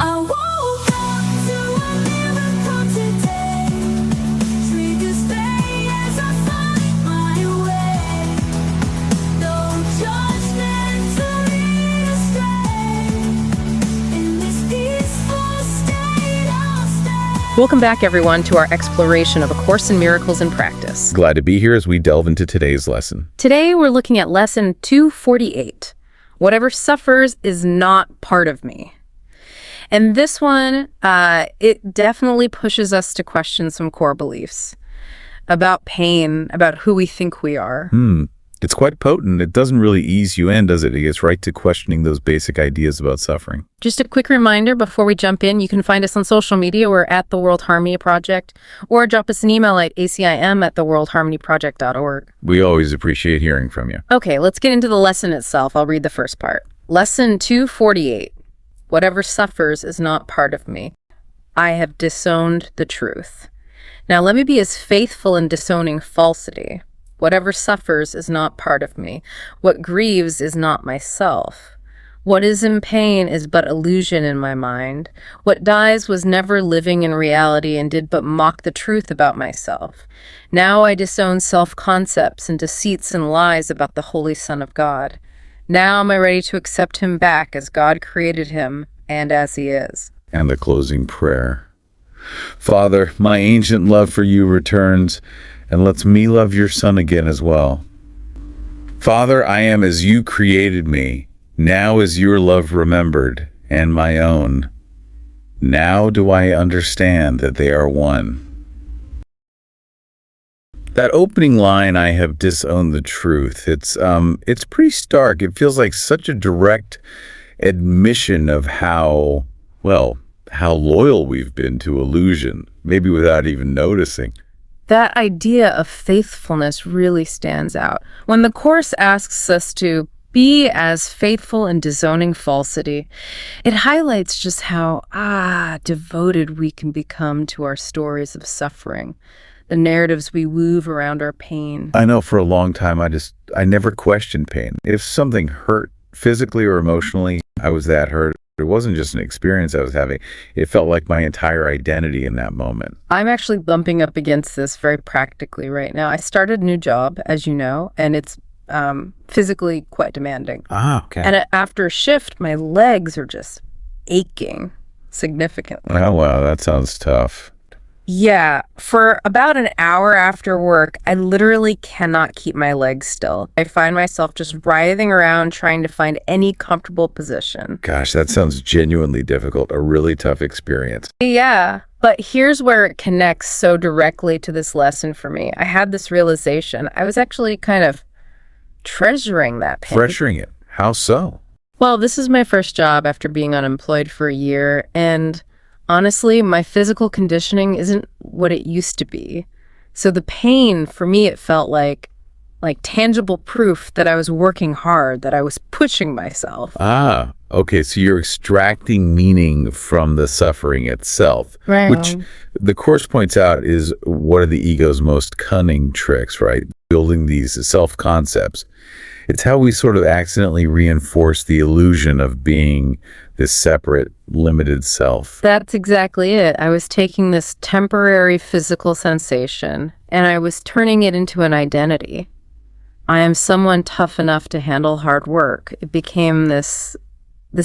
I woke up to a miracle today. Triggers stay as I find my way. No judgment to lead astray. In this peaceful state I'll stay. Welcome back, everyone, to our exploration of A Course in Miracles in Practice. Glad to be here as we delve into today's lesson. Today, we're looking at Lesson 248. Whatever suffers is not part of me. And this one, it definitely pushes us to question some core beliefs about pain, about who we think we are. It's quite potent. It doesn't really ease you in, does it? It gets right to questioning those basic ideas about suffering. Just a quick reminder before we jump in, you can find us on social media. We're at The World Harmony Project, or drop us an email at ACIM@theworldharmonyproject.org. We always appreciate hearing from you. Okay, let's get into the lesson itself. I'll read the first part. Lesson 248. Whatever suffers is not part of me. I have disowned the truth. Now let me be as faithful in disowning falsity. Whatever suffers is not part of me. What grieves is not myself. What is in pain is but illusion in my mind. What dies was never living in reality and did but mock the truth about myself. Now I disown self-concepts and deceits and lies about the Holy Son of God. Now am I ready to accept him back as God created him and as he is. And the closing prayer. Father, my ancient love for you returns and lets me love your Son again as well. Father, I am as you created me. Now is your love remembered and my own. Now do I understand that they are one. That opening line, I have disowned the truth, it's pretty stark. It feels like such a direct admission of how loyal we've been to illusion, maybe without even noticing. That idea of faithfulness really stands out. When the Course asks us to be as faithful in disowning falsity, it highlights just how devoted we can become to our stories of suffering, the narratives we weave around our pain. I know for a long time I never questioned pain. If something hurt physically or emotionally, I was that hurt. It wasn't just an experience I was having. It felt like my entire identity in that moment. I'm actually bumping up against this very practically right now. I started a new job, as you know, and it's physically quite demanding. Okay. And after a shift, my legs are just aching significantly. Oh, wow, that sounds tough. Yeah, for about an hour after work, I literally cannot keep my legs still. I find myself just writhing around trying to find any comfortable position. Gosh, that sounds genuinely difficult, a really tough experience. Yeah, but here's where it connects so directly to this lesson for me. I had this realization. I was actually kind of treasuring that pain. Treasuring it? How so? Well, this is my first job after being unemployed for a year, and honestly, my physical conditioning isn't what it used to be. So the pain, for me, it felt like tangible proof that I was working hard, that I was pushing myself. Okay, so you're extracting meaning from the suffering itself, Right. Which the Course points out is one of the ego's most cunning tricks, right? Building these self-concepts. It's how we sort of accidentally reinforce the illusion of being this separate, limited self. That's exactly it. I was taking this temporary physical sensation and I was turning it into an identity. I am someone tough enough to handle hard work. It became this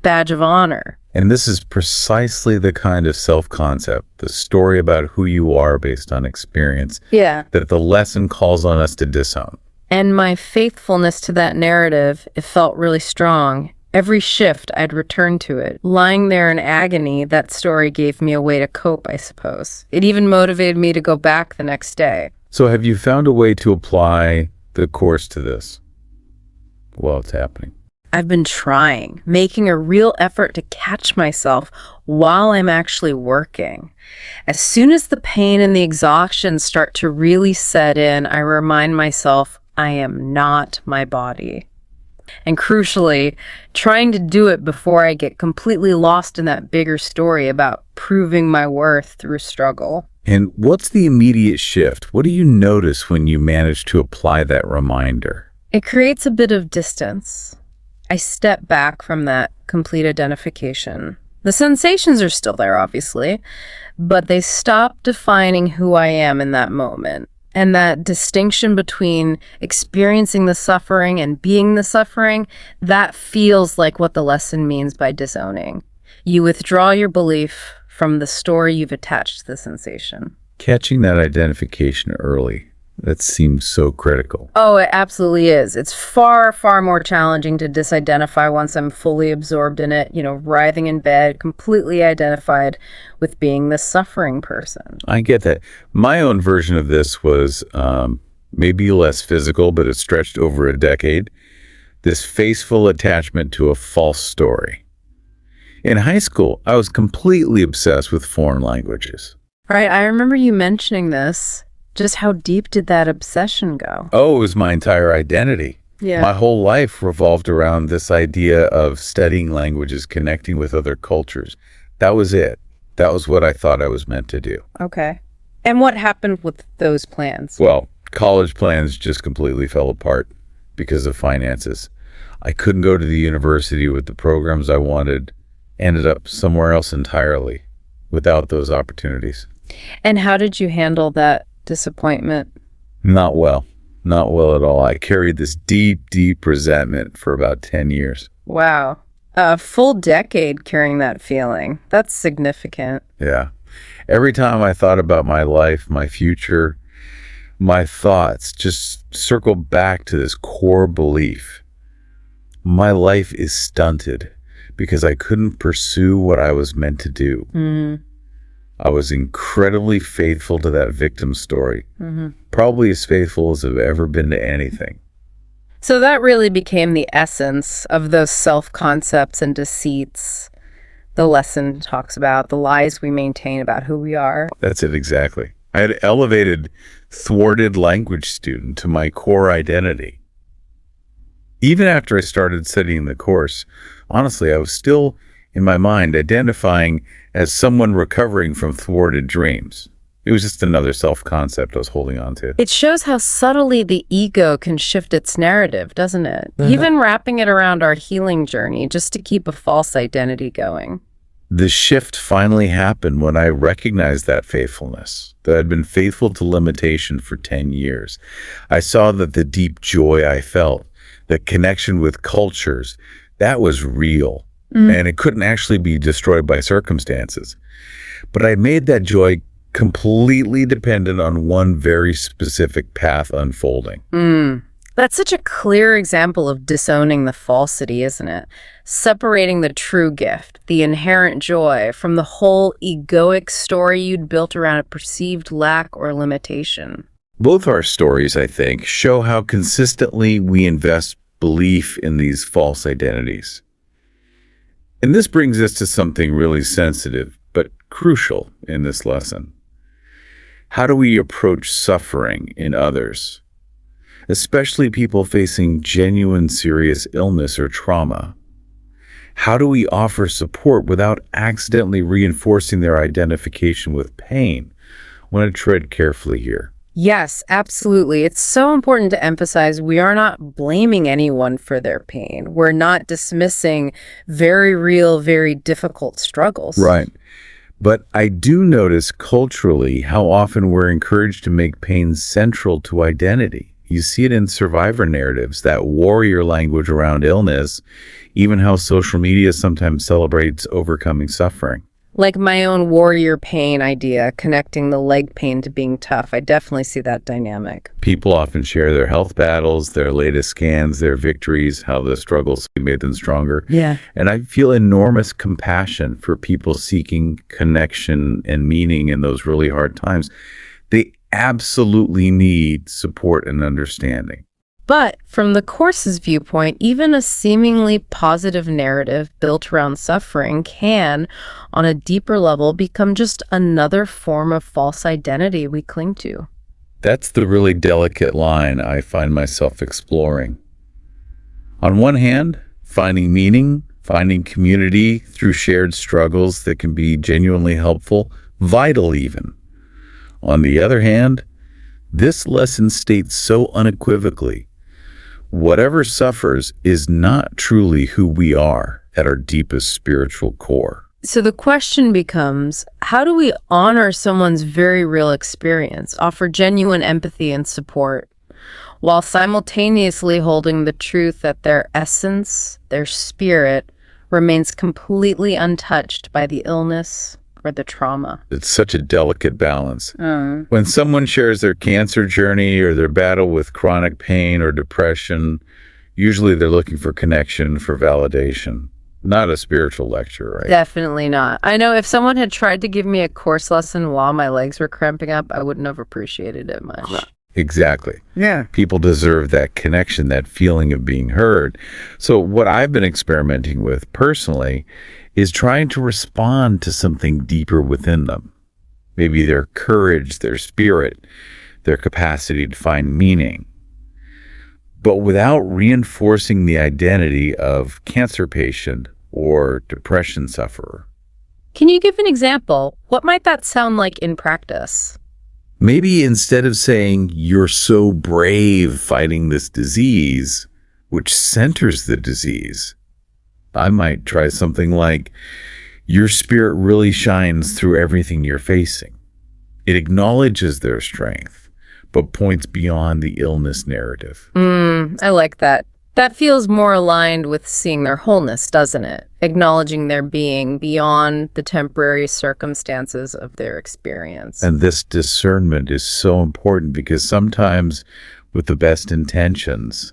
badge of honor. And this is precisely the kind of self-concept, the story about who you are based on experience, that the lesson calls on us to disown. And my faithfulness to that narrative, it felt really strong. Every shift, I'd return to it. Lying there in agony, that story gave me a way to cope, I suppose. It even motivated me to go back the next day. So have you found a way to apply the Course to this while it's happening? I've been trying, making a real effort to catch myself while I'm actually working. As soon as the pain and the exhaustion start to really set in, I remind myself I am not my body. And crucially, trying to do it before I get completely lost in that bigger story about proving my worth through struggle. And what's the immediate shift? What do you notice when you manage to apply that reminder? It creates a bit of distance. I step back from that complete identification. The sensations are still there, obviously, but they stop defining who I am in that moment. And that distinction between experiencing the suffering and being the suffering, that feels like what the lesson means by disowning. You withdraw your belief from the story you've attached to the sensation. Catching that identification early, that seems so critical. Oh, it absolutely is. It's far, far more challenging to disidentify once I'm fully absorbed in it, writhing in bed, completely identified with being the suffering person. I get that. My own version of this was maybe less physical, but it stretched over a decade. This faithful attachment to a false story. In high school, I was completely obsessed with foreign languages. Right, I remember you mentioning this. Just how deep did that obsession go? Oh, it was my entire identity. Yeah. My whole life revolved around this idea of studying languages, connecting with other cultures. That was it. That was what I thought I was meant to do. Okay. And what happened with those plans? Well, college plans just completely fell apart because of finances. I couldn't go to the university with the programs I wanted, ended up somewhere else entirely without those opportunities. And how did you handle that disappointment? Not well. Not well at all. I carried this deep, deep resentment for about 10 years. Wow. A full decade carrying that feeling. That's significant. Yeah. Every time I thought about my life, my future, my thoughts just circled back to this core belief. My life is stunted because I couldn't pursue what I was meant to do. Mm-hmm. I was incredibly faithful to that victim story. Mm-hmm. Probably as faithful as I've ever been to anything. So that really became the essence of those self-concepts and deceits the lesson talks about, the lies we maintain about who we are. That's it exactly. I had elevated thwarted language student to my core identity. Even after I started studying the course, honestly, I was still, in my mind, identifying as someone recovering from thwarted dreams. It was just another self-concept I was holding on to. It shows how subtly the ego can shift its narrative, doesn't it? Even wrapping it around our healing journey just to keep a false identity going. The shift finally happened when I recognized that faithfulness, that I'd been faithful to limitation for 10 years. I saw that the deep joy I felt, the connection with cultures, that was real. And it couldn't actually be destroyed by circumstances. But I made that joy completely dependent on one very specific path unfolding. That's such a clear example of disowning the falsity, isn't it? Separating the true gift, the inherent joy, from the whole egoic story you'd built around a perceived lack or limitation. Both our stories, I think, show how consistently we invest belief in these false identities. And this brings us to something really sensitive, but crucial in this lesson. How do we approach suffering in others, especially people facing genuine serious illness or trauma? How do we offer support without accidentally reinforcing their identification with pain? I want to tread carefully here. Yes, absolutely. It's so important to emphasize we are not blaming anyone for their pain. We're not dismissing very real, very difficult struggles. Right. But I do notice culturally how often we're encouraged to make pain central to identity. You see it in survivor narratives, that warrior language around illness, even how social media sometimes celebrates overcoming suffering. Like my own warrior pain idea, connecting the leg pain to being tough. I definitely see that dynamic. People often share their health battles, their latest scans, their victories, how the struggles made them stronger. Yeah. And I feel enormous compassion for people seeking connection and meaning in those really hard times. They absolutely need support and understanding. But from the Course's viewpoint, even a seemingly positive narrative built around suffering can, on a deeper level, become just another form of false identity we cling to. That's the really delicate line I find myself exploring. On one hand, finding meaning, finding community through shared struggles that can be genuinely helpful, vital even. On the other hand, this lesson states so unequivocally, whatever suffers is not truly who we are at our deepest spiritual core. So the question becomes, how do we honor someone's very real experience, offer genuine empathy and support, while simultaneously holding the truth that their essence, their spirit, remains completely untouched by the illness or the trauma? It's such a delicate balance. When someone shares their cancer journey or their battle with chronic pain or depression, usually they're looking for connection, for validation, not a spiritual lecture, right? Definitely not. I know if someone had tried to give me a course lesson while my legs were cramping up, I wouldn't have appreciated it much. Exactly. Yeah. People deserve that connection, that feeling of being heard. So what I've been experimenting with personally is trying to respond to something deeper within them. Maybe their courage, their spirit, their capacity to find meaning, but without reinforcing the identity of cancer patient or depression sufferer. Can you give an example? What might that sound like in practice? Maybe instead of saying, "You're so brave fighting this disease," which centers the disease, I might try something like, "Your spirit really shines through everything you're facing." It acknowledges their strength, but points beyond the illness narrative. I like that. That feels more aligned with seeing their wholeness, doesn't it? Acknowledging their being beyond the temporary circumstances of their experience. And this discernment is so important because sometimes, with the best intentions,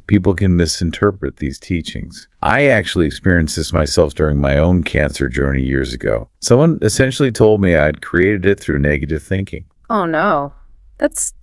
people can misinterpret these teachings. I actually experienced this myself during my own cancer journey years ago. Someone essentially told me I'd created it through negative thinking. Oh no, that's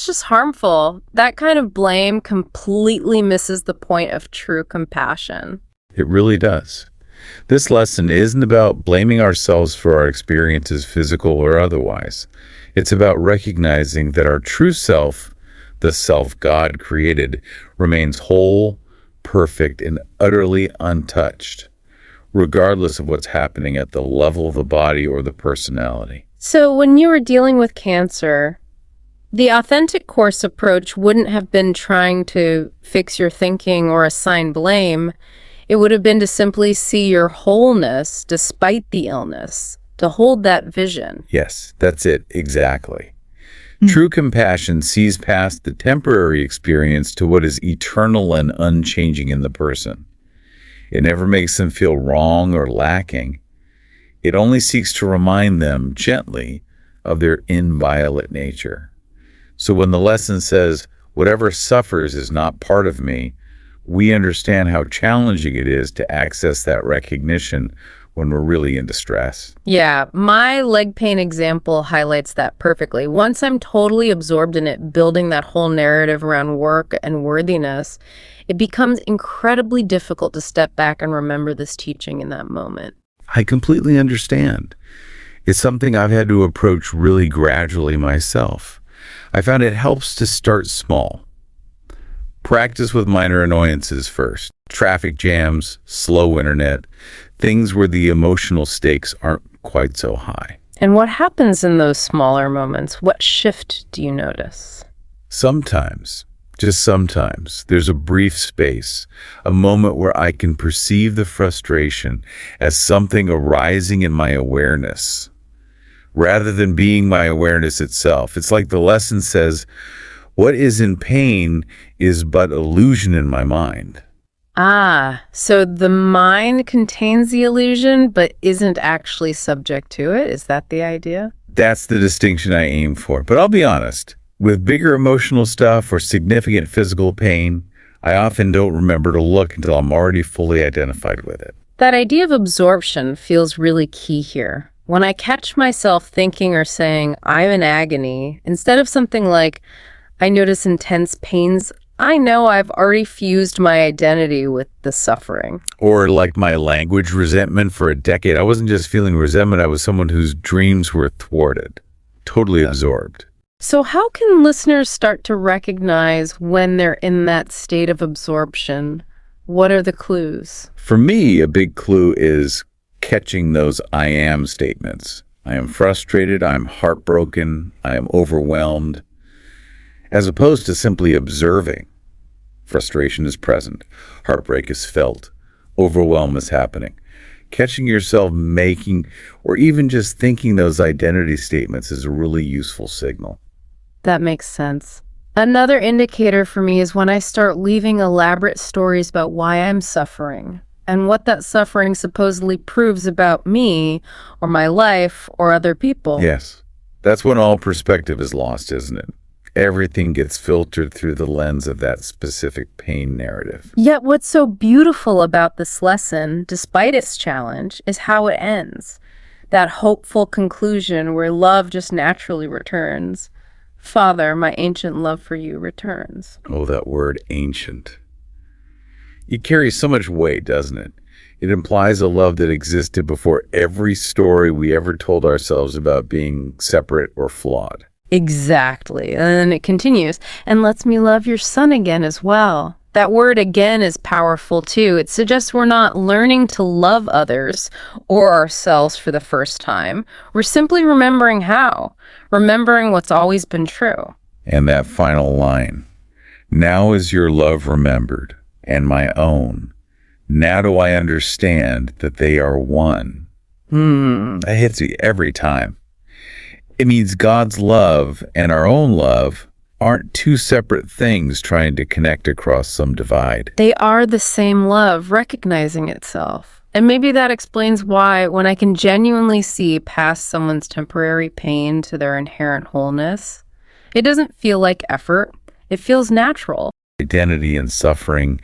just harmful. That kind of blame completely misses the point of true compassion. It really does. This lesson isn't about blaming ourselves for our experiences, physical or otherwise. It's about recognizing that our true self, the self God created, remains whole, perfect, and utterly untouched, regardless of what's happening at the level of the body or the personality. So when you were dealing with cancer, the authentic course approach wouldn't have been trying to fix your thinking or assign blame. It would have been to simply see your wholeness despite the illness, to hold that vision. Yes, that's it, exactly. True compassion sees past the temporary experience to what is eternal and unchanging in the person. It never makes them feel wrong or lacking. It only seeks to remind them gently of their inviolate nature. So when the lesson says, "Whatever suffers is not part of me," we understand how challenging it is to access that recognition when we're really in distress. Yeah, my leg pain example highlights that perfectly. Once I'm totally absorbed in it, building that whole narrative around work and worthiness, it becomes incredibly difficult to step back and remember this teaching in that moment. I completely understand. It's something I've had to approach really gradually myself. I found it helps to start small. Practice with minor annoyances first. Traffic jams, slow internet, things where the emotional stakes aren't quite so high. And what happens in those smaller moments? What shift do you notice? Sometimes, just sometimes, there's a brief space, a moment where I can perceive the frustration as something arising in my awareness, rather than being my awareness itself. It's like the lesson says, what is in pain is but illusion in my mind. Ah, so the mind contains the illusion, but isn't actually subject to it? Is that the idea? That's the distinction I aim for. But I'll be honest, with bigger emotional stuff or significant physical pain, I often don't remember to look until I'm already fully identified with it. That idea of absorption feels really key here. When I catch myself thinking or saying, "I'm in agony," instead of something like, "I notice intense pains," I know I've already fused my identity with the suffering. Or like my language resentment for a decade. I wasn't just feeling resentment, I was someone whose dreams were thwarted, totally absorbed. So how can listeners start to recognize when they're in that state of absorption? What are the clues? For me, a big clue is catching those "I am" statements. I am frustrated, I'm heartbroken, I am overwhelmed, as opposed to simply observing. Frustration is present, heartbreak is felt, overwhelm is happening. Catching yourself making or even just thinking those identity statements is a really useful signal. That makes sense. Another indicator for me is when I start leaving elaborate stories about why I'm suffering and what that suffering supposedly proves about me or my life or other people. Yes, that's when all perspective is lost, isn't it? Everything gets filtered through the lens of that specific pain narrative. Yet what's so beautiful about this lesson, despite its challenge, is how it ends. That hopeful conclusion where love just naturally returns. Father, my ancient love for you returns. Oh, that word ancient. It carries so much weight, doesn't it? It implies a love that existed before every story we ever told ourselves about being separate or flawed. Exactly. And then it continues, and lets me love your son again as well. That word again is powerful too. It suggests we're not learning to love others or ourselves for the first time. We're simply remembering how, remembering what's always been true. And that final line, now is your love remembered, and my own. Now do I understand that they are one. That hits me every time. It means God's love and our own love aren't two separate things trying to connect across some divide. They are the same love, recognizing itself. And maybe that explains why, when I can genuinely see past someone's temporary pain to their inherent wholeness, it doesn't feel like effort. It feels natural. Identity and suffering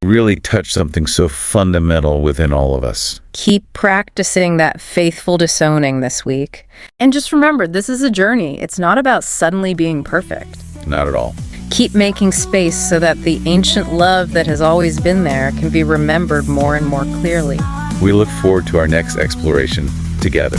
really touch something so fundamental within all of us. Keep practicing that faithful disowning this week. And just remember, this is a journey. It's not about suddenly being perfect. Not at all. Keep making space so that the ancient love that has always been there can be remembered more and more clearly. We look forward to our next exploration together.